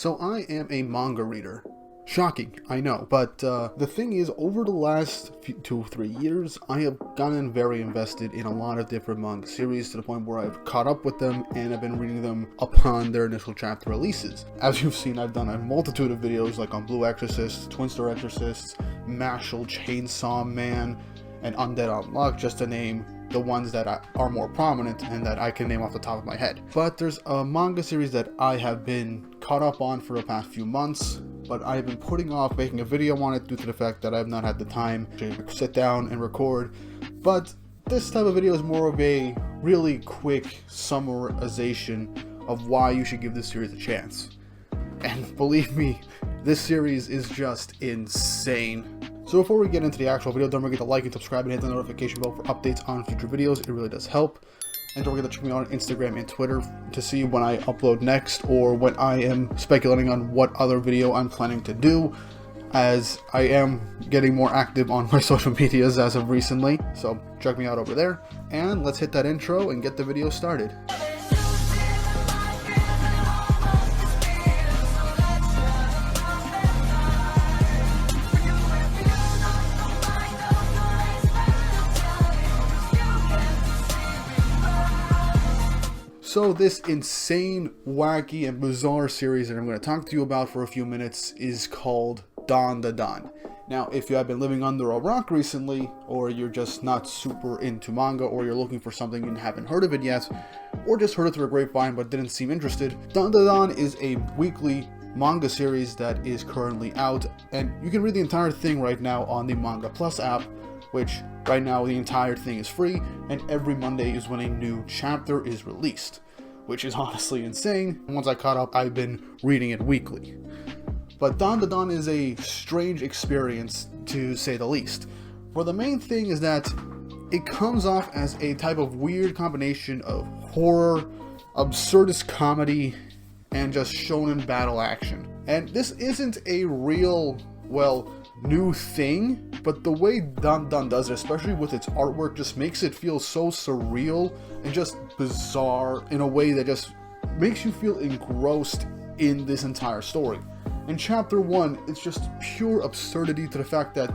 So I am a manga reader. Shocking, I know, but the thing is, over the last 2-3 years, I have gotten very invested in a lot of different manga series to the point where I've caught up with them and I've been reading them upon their initial chapter releases. As you've seen, I've done a multitude of videos like on Blue Exorcist, Twin Star Exorcists, Mashal, Chainsaw Man, and Undead Unluck, just to name the ones that are more prominent and that I can name off the top of my head. But there's a manga series that I have been caught up on for the past few months, but I've been putting off making a video on it due to the fact that I've not had the time to sit down and record. But this type of video is more of a really quick summarization of why you should give this series a chance. And believe me, this series is just insane. So before we get into the actual video, don't forget to like and subscribe and hit the notification bell for updates on future videos. It really does help. And don't forget to check me out on Instagram and Twitter to see when I upload next, or when I am speculating on what other video I'm planning to do, as I am getting more active on my social medias as of recently. So check me out over there, and let's hit that intro and get the video started. So this insane, wacky, and bizarre series that I'm going to talk to you about for a few minutes is called Dandadan. Now, if you have been living under a rock recently, or you're just not super into manga, or you're looking for something and haven't heard of it yet, or just heard it through a grapevine but didn't seem interested, Dandadan is a weekly manga series that is currently out, and you can read the entire thing right now on the Manga Plus app, which right now the entire thing is free, and every Monday is when a new chapter is released, which is honestly insane. Once I caught up, I've been reading it weekly. But Dandadan is a strange experience, to say the least. For the main thing is that it comes off as a type of weird combination of horror, absurdist comedy, and just shonen battle action. And this isn't a real, well, new thing, but the way Dandadan does it, especially with its artwork, just makes it feel so surreal and just bizarre in a way that just makes you feel engrossed in this entire story. In chapter 1, it's just pure absurdity to the fact that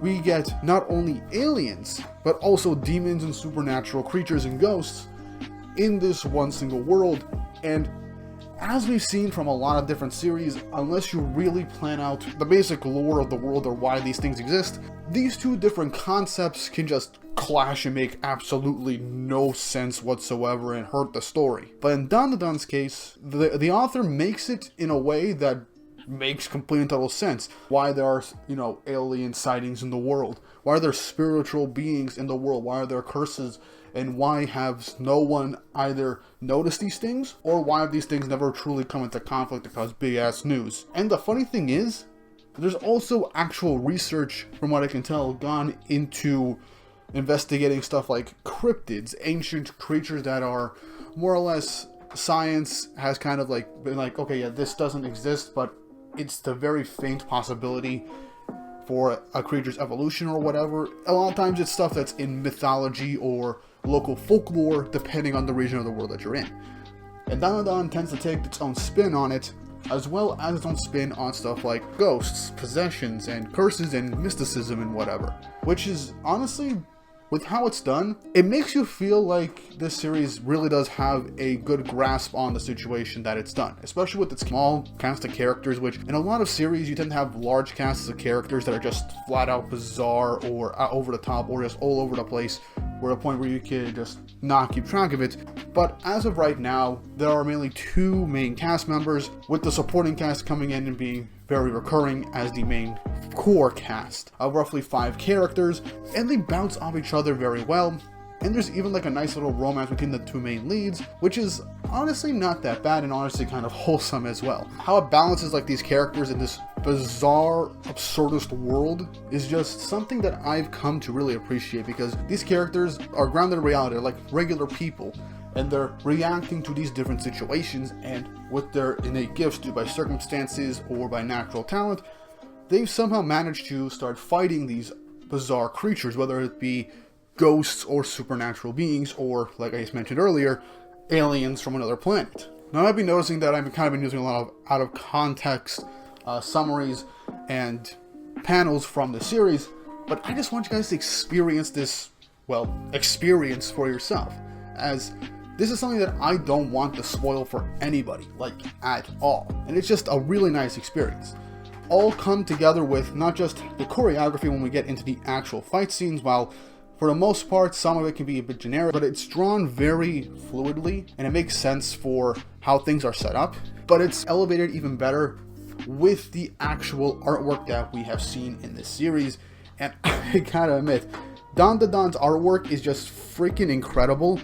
we get not only aliens, but also demons and supernatural creatures and ghosts in this one single world. And as we've seen from a lot of different series, unless you really plan out the basic lore of the world or why these things exist, these two different concepts can just clash and make absolutely no sense whatsoever and hurt the story. But in Dandadan's case, the author makes it in a way that makes complete and total sense. Why there are, alien sightings in the world, why are there spiritual beings in the world, why are there curses, and why has no one either noticed these things, or why have these things never truly come into conflict to cause big ass news. And the funny thing is, there's also actual research, from what I can tell, gone into investigating stuff like cryptids, ancient creatures that are more or less, science has kind of been like, okay, yeah, this doesn't exist, but it's the very faint possibility for a creature's evolution or whatever. A lot of times it's stuff that's in mythology or local folklore, depending on the region of the world that you're in. And Dandadan tends to take its own spin on it, as well as its own spin on stuff like ghosts, possessions, and curses, and mysticism, and whatever. Which is, honestly, with how it's done, it makes you feel like this series really does have a good grasp on the situation that it's done, especially with its small cast of characters, which in a lot of series you tend to have large casts of characters that are just flat out bizarre or over the top or just all over the place, where a point where you can just not keep track of it. But as of right now, there are mainly two main cast members, with the supporting cast coming in and being very recurring as the main core cast of roughly 5 characters, and they bounce off each other very well. And there's even a nice little romance between the two main leads, which is honestly not that bad and honestly kind of wholesome as well. How it balances these characters in this bizarre, absurdist world is just something that I've come to really appreciate, because these characters are grounded in reality. They're like regular people, and they're reacting to these different situations, and with their innate gifts due by circumstances or by natural talent, they've somehow managed to start fighting these bizarre creatures, whether it be ghosts or supernatural beings, or, like I just mentioned earlier, aliens from another planet. Now, I've been noticing that I've kind of been using a lot of out of context summaries and panels from the series, but I just want you guys to experience this, well, experience for yourself, as this is something that I don't want to spoil for anybody, like, at all. And it's just a really nice experience. All come together with not just the choreography when we get into the actual fight scenes, while for the most part some of it can be a bit generic, but it's drawn very fluidly and it makes sense for how things are set up. But it's elevated even better with the actual artwork that we have seen in this series. And I gotta admit, Dandadan's artwork is just freaking incredible.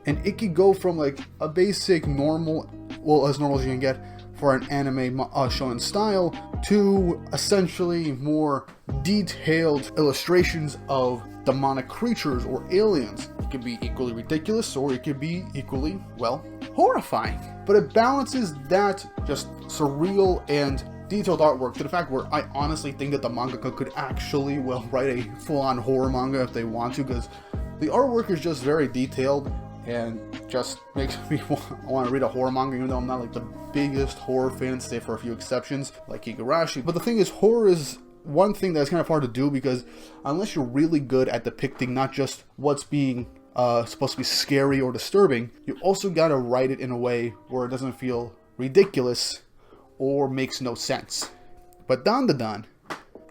And it could go from like a basic normal, well, as normal as you can get for an anime shonen style, to essentially more detailed illustrations of demonic creatures or aliens. It could be equally ridiculous, or it could be equally, well, horrifying. But it balances that just surreal and detailed artwork to the fact where I honestly think that the mangaka could actually, well, write a full-on horror manga if they want to, because the artwork is just very detailed and just makes me want to read a horror manga, even though I'm not like the biggest horror fan, save for a few exceptions like Higurashi. But the thing is, horror is one thing that's kind of hard to do, because unless you're really good at depicting not just what's being supposed to be scary or disturbing, you also gotta write it in a way where it doesn't feel ridiculous or makes no sense. But Dandadan,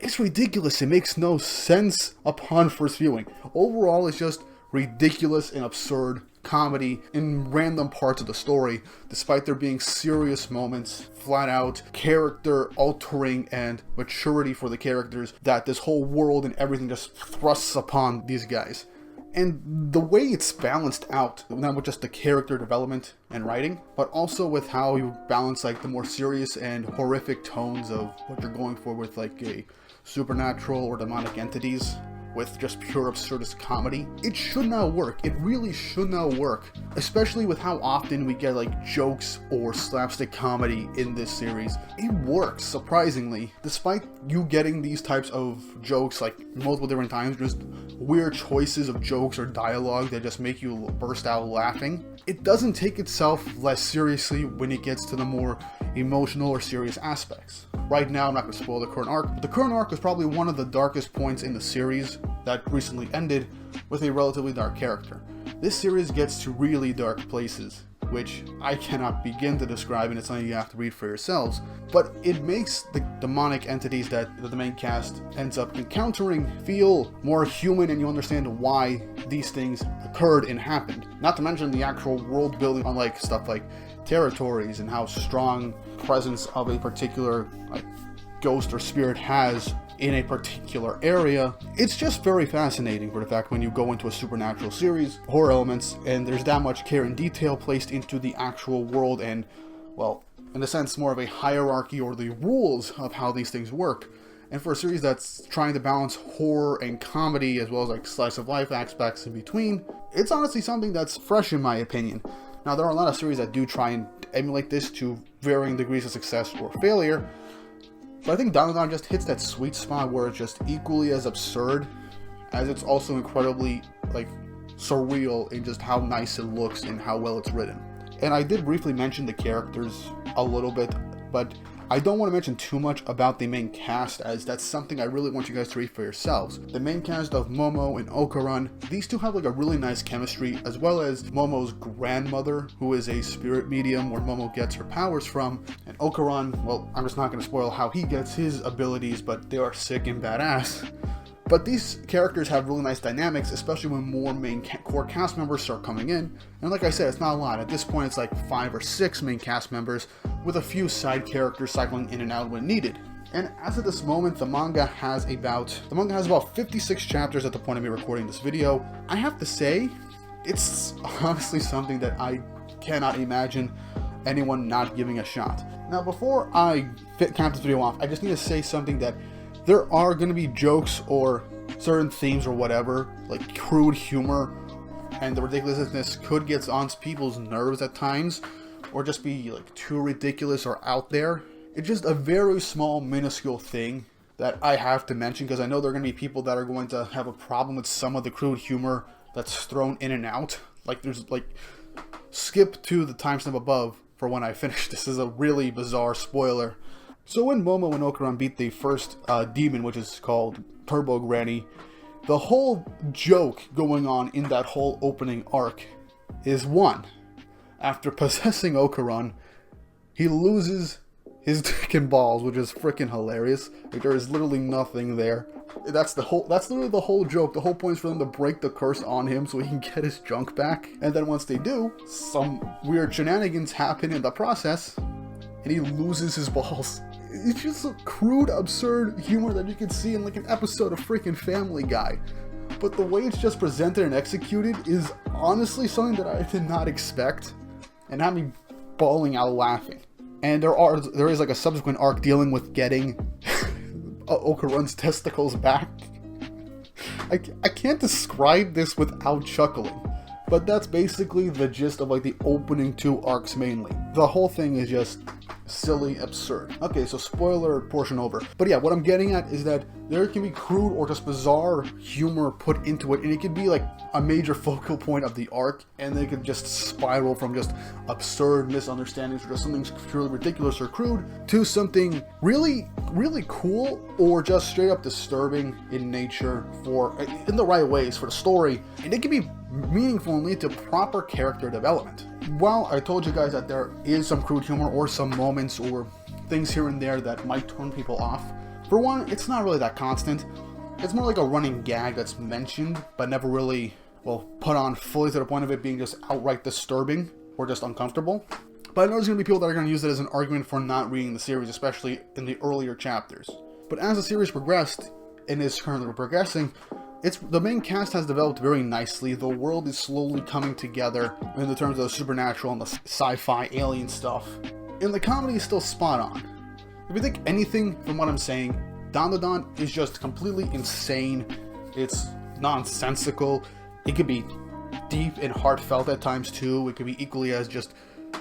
it's ridiculous. It makes no sense upon first viewing. Overall, it's just ridiculous and absurd comedy in random parts of the story, despite there being serious moments, flat out character altering and maturity for the characters that this whole world and everything just thrusts upon these guys. And the way it's balanced out, not with just the character development and writing, but also with how you balance like the more serious and horrific tones of what you're going for with like a supernatural or demonic entities, with just pure absurdist comedy. It should not work. It really should not work, especially with how often we get like jokes or slapstick comedy in this series. It works, surprisingly, despite you getting these types of jokes like multiple different times, just weird choices of jokes or dialogue that just make you burst out laughing. It doesn't take itself less seriously when it gets to the more emotional or serious aspects. Right now, I'm not going to spoil the current arc, but the current arc is probably one of the darkest points in the series that recently ended with a relatively dark character. This series gets to really dark places, which I cannot begin to describe, and it's something you have to read for yourselves, but it makes the demonic entities that the main cast ends up encountering feel more human, and you understand why these things occurred and happened. Not to mention the actual world building on like stuff like territories and how strong presence of a particular like ghost or spirit has in a particular area. It's just very fascinating for the fact when you go into a supernatural series, horror elements, and there's that much care and detail placed into the actual world and, well, in a sense, more of a hierarchy or the rules of how these things work. And for a series that's trying to balance horror and comedy as well as like slice of life aspects in between, it's honestly something that's fresh in my opinion. Now, there are a lot of series that do try and emulate this to varying degrees of success or failure, but I think Dandadan just hits that sweet spot where it's just equally as absurd as it's also incredibly like surreal in just how nice it looks and how well it's written. And I did briefly mention the characters a little bit, but I don't want to mention too much about the main cast, as that's something I really want you guys to read for yourselves. The main cast of Momo and Okaran, these two have like a really nice chemistry, as well as Momo's grandmother, who is a spirit medium where Momo gets her powers from. And Okaran, well, I'm just not going to spoil how he gets his abilities, but they are sick and badass. But these characters have really nice dynamics, especially when more main core cast members start coming in. And like I said, it's not a lot. At this point, it's like 5 or 6 main cast members, with a few side characters cycling in and out when needed. And as of this moment, the manga has about 56 chapters at the point of me recording this video. I have to say, it's honestly something that I cannot imagine anyone not giving a shot. Now, before I cap this video off, I just need to say something that there are going to be jokes or certain themes or whatever, like crude humor, and the ridiculousness could get on people's nerves at times, or just be like too ridiculous or out there. It's just a very small, minuscule thing that I have to mention, because I know there are going to be people that are going to have a problem with some of the crude humor that's thrown in and out. Like there's like, skip to the timestamp above for when I finish. This is a really bizarre spoiler. So when Momo and Okuran beat the first demon, which is called Turbo Granny, the whole joke going on in that whole opening arc is one. After possessing Okuran, he loses his dick and balls, which is freaking hilarious. Like, there is literally nothing there. That's literally the whole joke. The whole point is for them to break the curse on him so he can get his junk back. And then once they do, some weird shenanigans happen in the process, and he loses his balls. It's just a crude, absurd humor that you can see in like an episode of freaking Family Guy. But the way it's just presented and executed is honestly something that I did not expect, and had me bawling out laughing. And there is like a subsequent arc dealing with getting Okuran's testicles back. I can't describe this without chuckling, but that's basically the gist of like the opening 2 arcs mainly. The whole thing is just silly, absurd. Okay, so spoiler portion over. But yeah, what I'm getting at is that there can be crude or just bizarre humor put into it, and it could be like a major focal point of the arc, and they could just spiral from just absurd misunderstandings or just something purely ridiculous or crude to something really, really cool or just straight up disturbing in nature in the right ways for the story, and it can be meaningful and lead to proper character development. While I told you guys that there is some crude humor or some moments or things here and there that might turn people off, for one, it's not really that constant. It's more like a running gag that's mentioned, but never really, well, put on fully to the point of it being just outright disturbing or just uncomfortable. But I know there's going to be people that are going to use it as an argument for not reading the series, especially in the earlier chapters. But as the series progressed, and is currently progressing, the main cast has developed very nicely. The world is slowly coming together in the terms of the supernatural and the sci-fi alien stuff. And the comedy is still spot on. If you think anything from what I'm saying, Dandadan is just completely insane. It's nonsensical. It could be deep and heartfelt at times too. It could be equally as just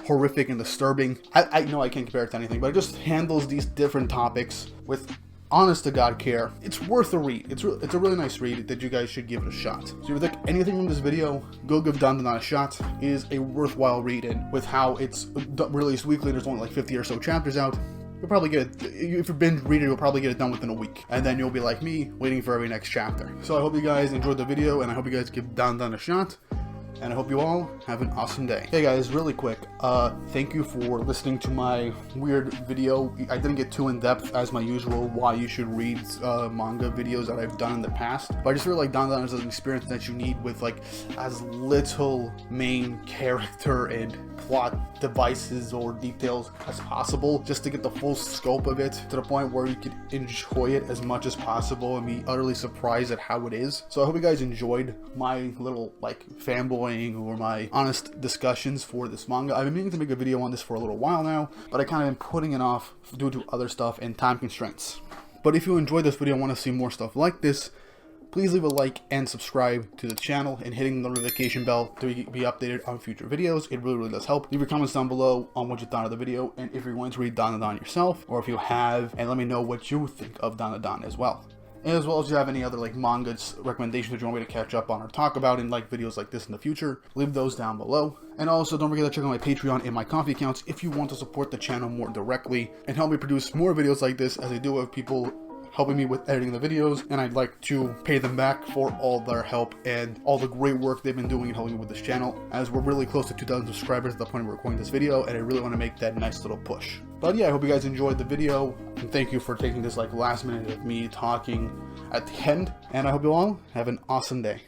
horrific and disturbing. I know I can't compare it to anything, but it just handles these different topics with honest to God care. It's worth a read. It's a really nice read that you guys should give it a shot. So if you think anything from this video, go give Dandadan a shot. It is a worthwhile read, and with how it's released weekly, there's only like 50 or so chapters out. You'll probably get it, if you've been reading, you'll probably get it done within a week. And then you'll be like me, waiting for every next chapter. So I hope you guys enjoyed the video, and I hope you guys give Dandadan a shot. And I hope you all have an awesome day. Hey guys, really quick, thank you for listening to my weird video. I didn't get too in-depth as my usual why you should read manga videos that I've done in the past. But I just feel like Dandadan is an experience that you need with like as little main character and plot devices or details as possible, just to get the full scope of it to the point where you could enjoy it as much as possible and be utterly surprised at how it is. So I hope you guys enjoyed my little like fanboying or my honest discussions for this manga. I've been meaning to make a video on this for a little while now, but I kind of been putting it off due to other stuff and time constraints. But if you enjoyed this video and want to see more stuff like this, please leave a like and subscribe to the channel and hitting the notification bell to be updated on future videos. It really, really does help. Leave your comments down below on what you thought of the video, and if you're going to read Dandadan yourself, or if you have, and let me know what you think of Dandadan as well. And as well as you have any other like manga recommendations that you want me to catch up on or talk about in like videos like this in the future, leave those down below. And also don't forget to check out my Patreon and my Ko-fi accounts if you want to support the channel more directly and help me produce more videos like this, as I do have people helping me with editing the videos, and I'd like to pay them back for all their help and all the great work they've been doing and helping me with this channel, as we're really close to 2,000 subscribers at the point of recording this video, and I really want to make that nice little push. But yeah, I hope you guys enjoyed the video, and thank you for taking this like last minute of me talking at the end, and I hope you all have an awesome day.